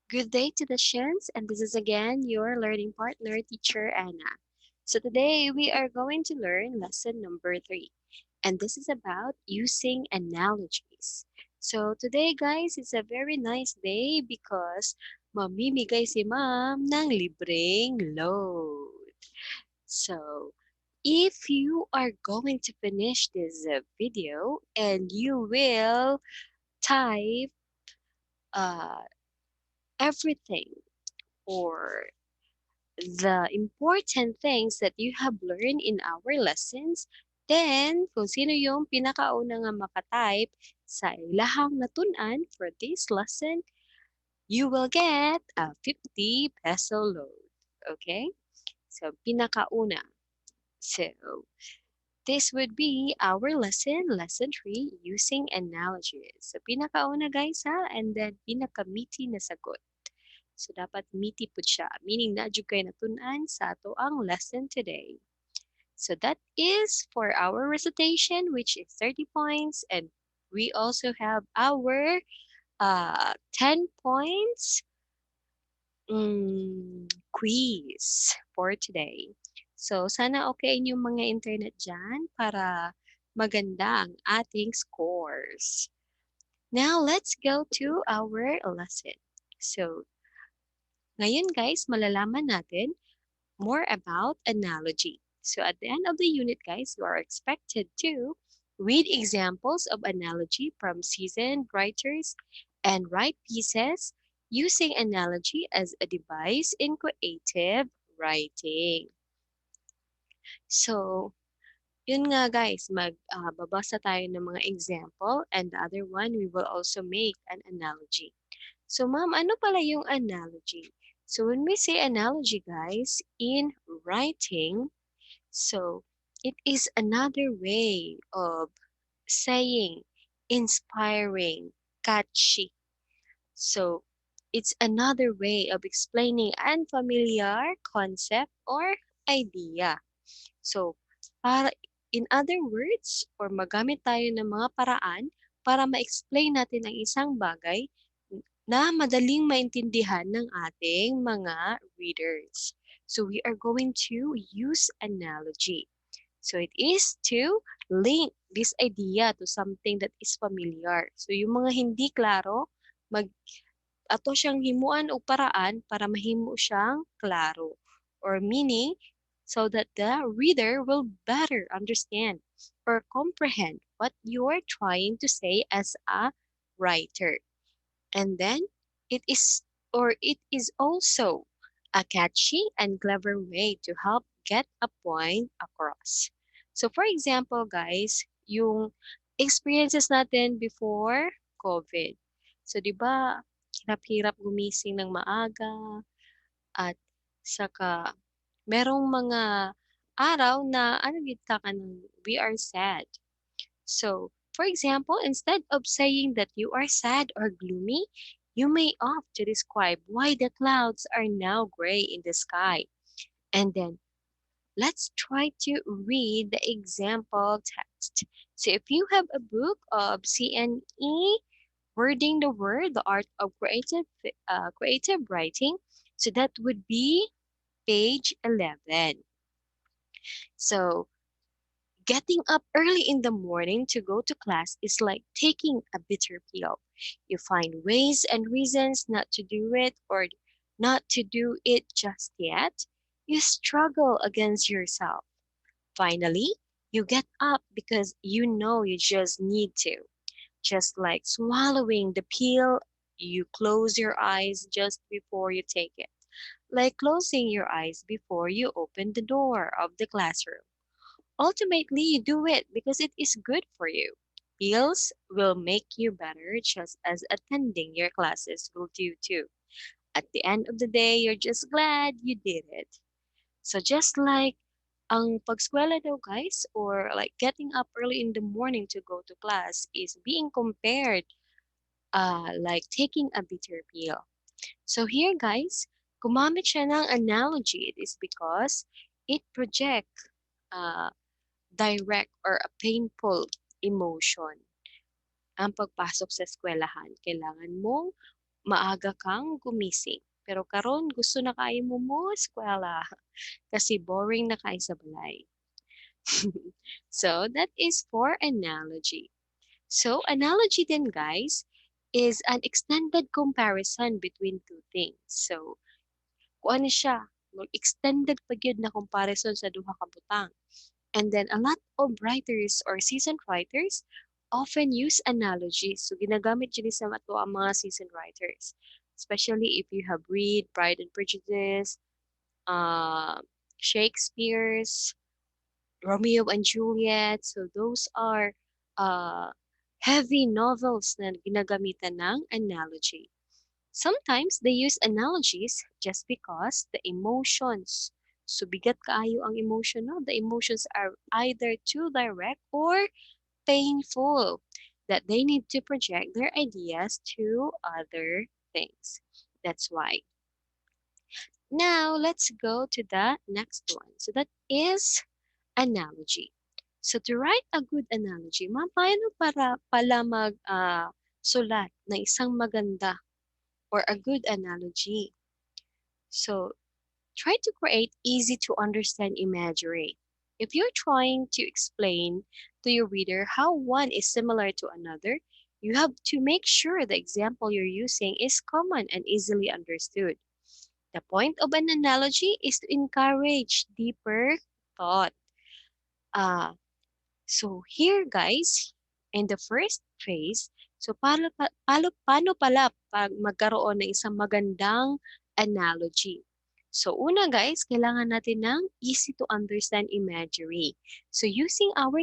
Good day to the Shins, and this is again your learning partner, teacher Anna. So today we are going to learn lesson number 3, and this is about using analogies. So today guys, it's a very nice day because mamimigay si ma'am ng libreng load. So if you are going to finish this video and you will type uh, everything or the important things that you have learned in our lessons, then kung sino yung pinakauna nga makatype sa ilahang natunan for this lesson, you will get a 50 peso load. Okay? So, pinakauna. So, this would be our lesson, lesson 3, using analogies. So, pinakauna guys ha, and then pinakamiti na sagot. So, dapat meaty po siya. Meaning, na jud kayo natunan sa ato ang lesson today. So, that is for our recitation, which is 30 points. And we also have our 10 points quiz for today. So, sana okay inyong mga internet dyan para maganda ang ating scores. Now, let's go to our lesson. So, ngayon guys, malalaman natin more about analogy. So at the end of the unit, guys, you are expected to read examples of analogy from seasoned writers and write pieces using analogy as a device in creative writing. So, yun nga guys, babasa tayo ng mga example and the other one, we will also make an analogy. So ma'am, ano pala yung analogy? So when we say analogy guys, in writing, so it is another way of saying inspiring, catchy. So it's another way of explaining unfamiliar concept or idea. So para in other words, or magamit tayo ng mga paraan para ma-explain natin ang isang bagay na madaling maintindihan ng ating mga readers. So we are going to use analogy. So it is to link this idea to something that is familiar. So yung mga hindi klaro, ato siyang himuan o paraan para mahimo siyang klaro. Or meaning, so that the reader will better understand or comprehend what you are trying to say as a writer. And then it is also a catchy and clever way to help get a point across. So for example, guys, yung experiences natin before COVID. So 'di ba, hirap-hirap gumising ng maaga at saka merong mga araw na ano gid ka kanang we are sad. So, for example, instead of saying that you are sad or gloomy, you may opt to describe why the clouds are now gray in the sky. And then let's try to read the example text. So, if you have a book of CNE, wording the word, the art of creative writing, so that would be page 11. So, getting up early in the morning to go to class is like taking a bitter pill. You find ways and reasons not to do it or not to do it just yet. You struggle against yourself. Finally, you get up because you know you just need to. Just like swallowing the pill, you close your eyes just before you take it. Like closing your eyes before you open the door of the classroom. Ultimately, you do it because it is good for you. Pills will make you better just as attending your classes will do too. At the end of the day, you're just glad you did it. So just like ang pagskwela daw guys, or like getting up early in the morning to go to class is being compared like taking a bitter pill. So here guys, gumamit siya ng analogy. It is because it projects uh, direct or a painful emotion. Ang pagpasok sa eskwelahan, kailangan mong maaga kang gumising. Pero karon gusto na kayo mo eskwela kasi boring na kayo sa balay. So that is for analogy. So analogy then guys is an extended comparison between two things. So kung ano siya, extended pa gyud na comparison sa duha ka butang. And then a lot of writers or seasoned writers often use analogies. So ginagamit yun sa mato ang mga seasoned writers. Especially if you have read Pride and Prejudice, uh, Shakespeare's, Romeo and Juliet. So those are uh, heavy novels na ginagamitan ng analogy. Sometimes they use analogies just because the emotions, so bigat kaayo ang emotion, no? The emotions are either too direct or painful that they need to project their ideas to other things. That's why. Now, let's go to the next one. So that is analogy. So to write a good analogy, paano para pala sulat na isang maganda or a good analogy? So try to create easy to understand imagery. If you're trying to explain to your reader how one is similar to another, you have to make sure the example you're using is common and easily understood. The point of an analogy is to encourage deeper thought. Uh, So here guys, in the first phase, so paano pala pag magkaroon ng isang magandang analogy? So una guys, kailangan natin ng easy to understand imagery. So using our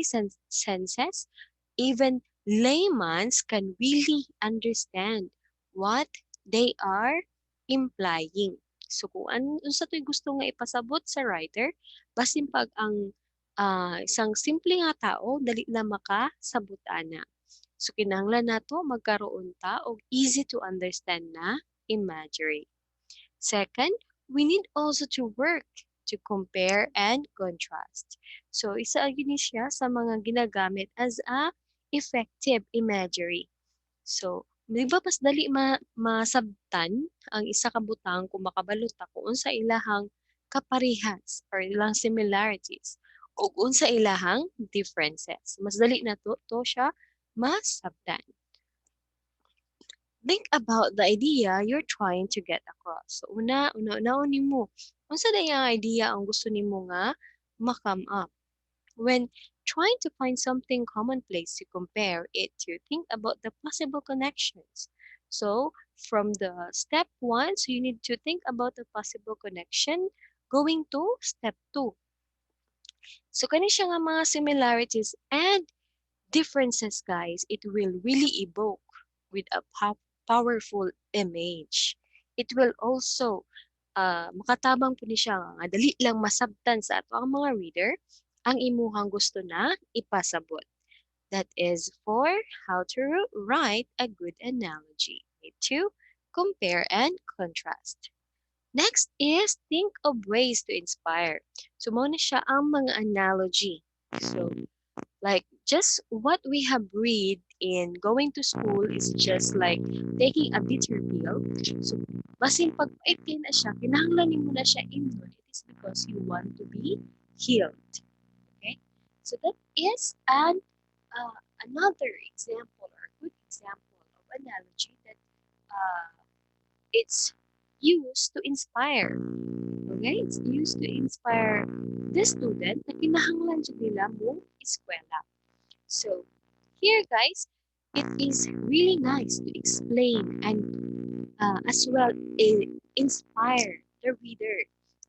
senses, even layman's can really understand what they are implying. So kung ano sa to'y gusto nga ipasabot sa writer, basin pag ang isang simple nga tao dali na makasabot ana. So kinahanglan nato magkaroon ta og easy to understand na imagery. Second, we need also to work to compare and contrast. So isa gyud ni siya sa mga ginagamit as a effective imagery. So, di ba mas dali masabtan ang isa ka butang kung makabalot ta kung unsa ilahang kaparehas or ilang similarities o unsa ilahang differences. Mas dali na to siya masabtan. Think about the idea you're trying to get across. So, una-una mo, unsa day ang idea ang gusto nimo nga ma-come up? When trying to find something commonplace to compare it to, think about the possible connections. So, from the step one, so you need to think about the possible connection going to step two. So, kani siya nga mga similarities and differences, guys, it will really evoke with a powerful image. It will also makatabang po ni siya nga dali lang masabtan sa ato ang mga reader ang imuhang gusto na ipasabot. That is for how to write a good analogy. Need to compare and contrast. Next is think of ways to inspire. So mo na siya ang mga analogy. So like just what we have read in going to school is just like taking a bitter pill. So basin pag paitin na siya, kinahanglan mo na siya inward. It is because you want to be healed. Okay? So that is another example or good example of analogy that it's used to inspire. Okay? It's used to inspire the student na kinahanglan siya nila mo eskwela. So, here guys, it is really nice to explain and as well inspire the reader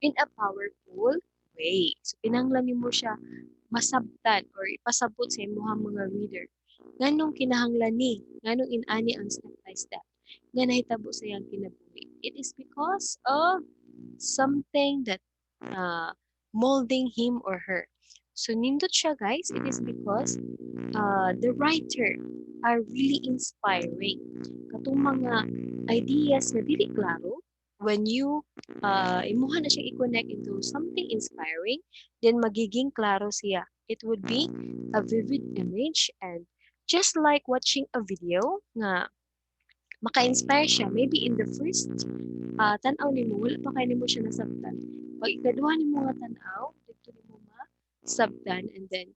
in a powerful way. So, kinahanglan mo siya masabtan or ipasabot sa imuhang mga reader. Nganong kinahanglan ni, nganong inani ang step by step, nga nahitabo sa iyang kinabuhi. It is because of something that molding him or her. So, nindot siya guys, it is because the writer are really inspiring. Katong mga ideas na dili klaro, when you imuha na siya i-connect into something inspiring, then magiging klaro siya. It would be a vivid image and just like watching a video nga maka-inspire siya. Maybe in the first tanaw nimo wala pa kay nimo siya nasabtan. Pag ikaduha nimo nga tanaw, dito nimo sabtan and then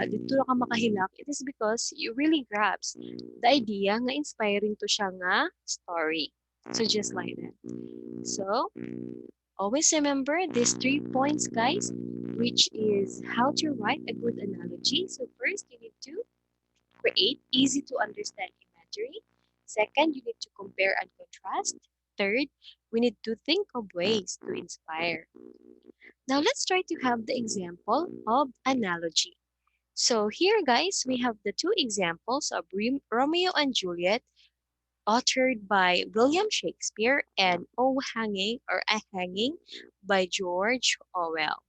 dito ra ka makahilak. It is because you really grasp the idea nga inspiring to siya nga story. So just like that. So always remember these 3 points, guys, which is how to write a good analogy. So first, you need to create easy to understand imagery. Second, you need to compare and contrast. Third, we need to think of ways to inspire. Now let's try to have the example of analogy. So here, guys, we have the two examples of Romeo and Juliet, authored by William Shakespeare, and O Hanging or A Hanging by George Orwell.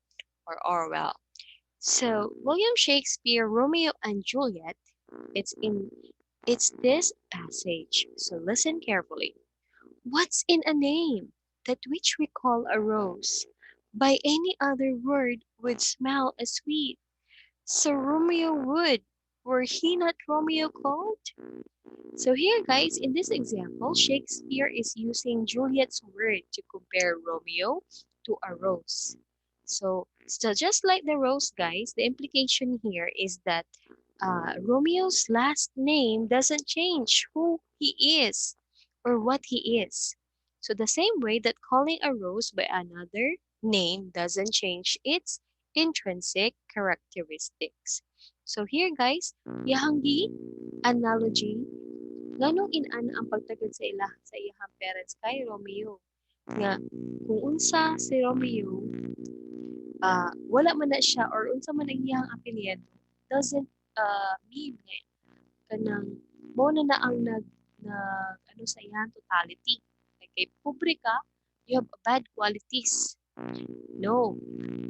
So William Shakespeare, Romeo and Juliet, it's this passage. So listen carefully. What's in a name that which we call a rose? By any other word would smell as sweet. So Romeo would, were he not Romeo called? So here, guys, in this example, Shakespeare is using Juliet's word to compare Romeo to a rose. So just like the rose, guys, the implication here is that Romeo's last name doesn't change who he is or what he is. So the same way that calling a rose by another name doesn't change its intrinsic characteristics. So here, guys, yahanggi analogy nganong in-ana ang pagtagad sa iyahang parents kay Romeo nga kung unsa si Romeo wala man na siya or unsa man ang iyang apelyido doesn't mean nga kanang mo na ang ano sa iyang totality. Like kay pobre ka, you have bad qualities. No,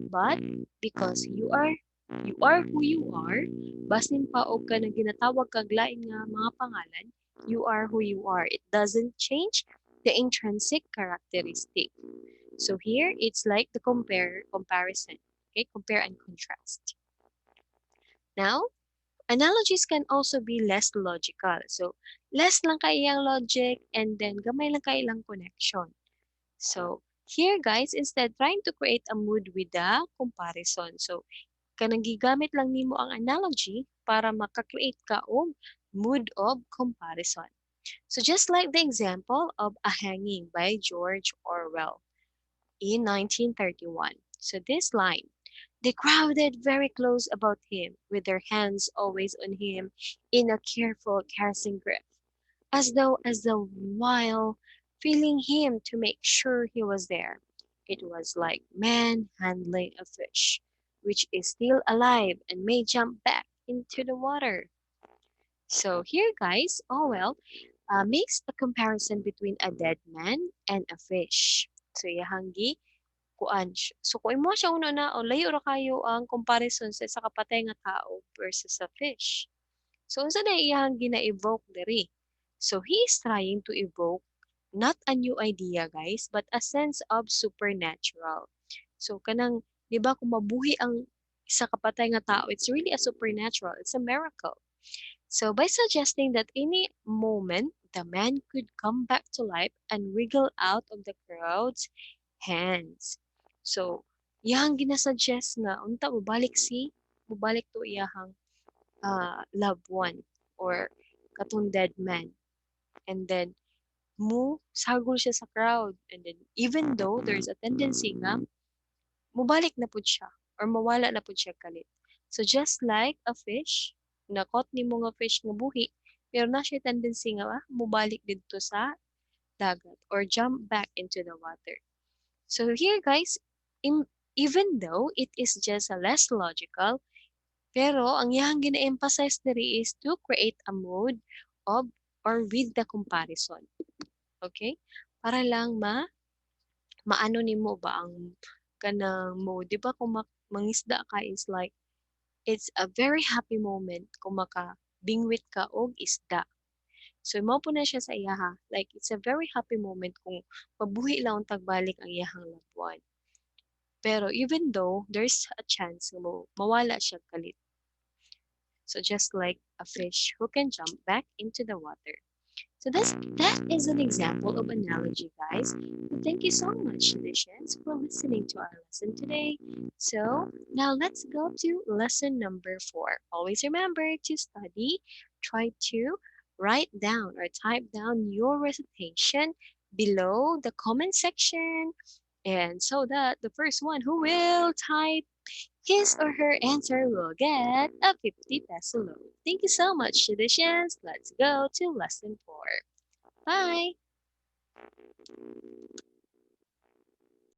but because you are who you are, basin pa og ka na ginatawag kag lain nga mga pangalan, you are who you are. It doesn't change the intrinsic characteristic. So here it's like the comparison. Okay, compare and contrast. Now, analogies can also be less logical. So, less lang kayang logic and then gamay lang kailang connection. So, here guys, instead trying to create a mood with the comparison. So, kanang gigamit lang nimo ang analogy para maka-create ka og mood of comparison. So, just like the example of A Hanging by George Orwell in 1931. So, this line, they crowded very close about him, with their hands always on him in a careful, caressing grip, as though while feeling him to make sure he was there. It was like man handling a fish, which is still alive and may jump back into the water. So here, guys, Orwell makes a comparison between a dead man and a fish. So yahangi kuan so kung imo siya una na o layo ra kayo ang comparison sa kapatay nga tao versus a fish. So unsa na iyang gina-evoke diri? So he is trying to evoke not a new idea, guys, but a sense of supernatural. So kanang 'di ba kung mabuhi ang isa kapatay nga tao, it's really a supernatural. It's a miracle. So by suggesting that any moment the man could come back to life and wriggle out of the crowd's hands. So, iyang ginasuggest nga unta mubalik to iyahang loved one or katong dead man. And then sagol siya sa crowd. And then even though there's a tendency nga mubalik na pud siya or mawala na pud siya kalit. So just like a fish, nakot ni mo nga fish nga buhi, pero na siya tendency nga mubalik dito sa dagat or jump back into the water. So here guys, even though it is just a less logical, pero ang iyang gina-emphasize diri is to create a mood of or with the comparison. Okay? Para lang maano nimo ba ang kanang mood, 'di ba kung mangisda ka is like it's a very happy moment kung makabingwit ka og isda. So mao po na siya sa iyaha. Like it's a very happy moment kung mabuhi lang ang tagbalik ang iyahang loved one. Pero even though there's a chance nga mawala siya kalit. So just like a fish who can jump back into the water. So that is an example of analogy, guys. So thank you so much, Licians, for listening to our lesson today. So now let's go to lesson number 4. Always remember to study. Try to write down or type down your recitation below the comment section. And so that the first one who will type his or her answer will get a 50 peso loan. Thank you so much, traditions. Let's go to lesson 4. Bye.